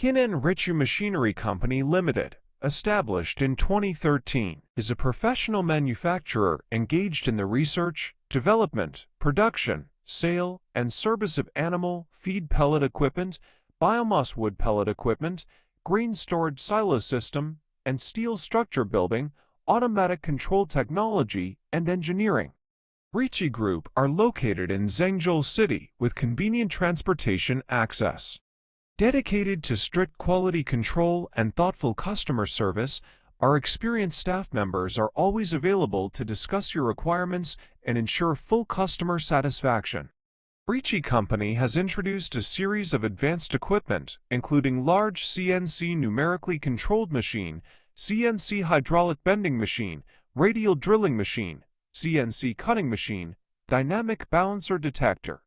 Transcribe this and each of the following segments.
RICHI Machinery Company Limited, established in 2013, is a professional manufacturer engaged in the research, development, production, sale, and service of animal feed pellet equipment, biomass wood pellet equipment, grain storage silo system, and steel structure building, automatic control technology, and engineering. RICHI Group are located in Zhengzhou City with convenient transportation access. Dedicated to strict quality control and thoughtful customer service, our experienced staff members are always available to discuss your requirements and ensure full customer satisfaction. RICHI Company has introduced a series of advanced equipment, including large CNC numerically controlled machine, CNC hydraulic bending machine, radial drilling machine, CNC cutting machine, dynamic balancer detector.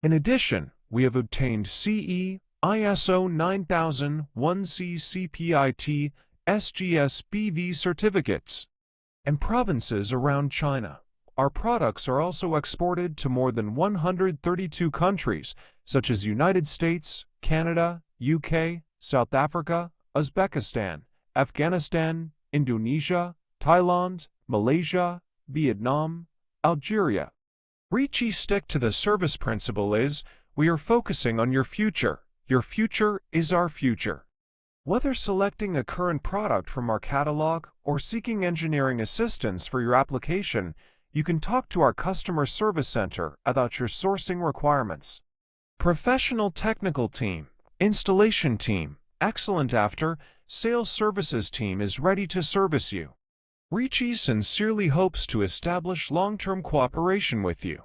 In addition, we have obtained CE, ISO 9001 CPIT, SGS BV certificates, and provinces around China. Our products are also exported to more than 132 countries, such as United States, Canada, UK, South Africa, Uzbekistan, Afghanistan, Indonesia, Thailand, Malaysia, Vietnam, Algeria. RICHI stick to the service principle is, we are focusing on your future. Your future is our future. Whether selecting a current product from our catalog or seeking engineering assistance for your application, you can talk to our customer service center about your sourcing requirements. Professional technical team, installation team, excellent after-sales services team is ready to service you. RICHI sincerely hopes to establish long-term cooperation with you.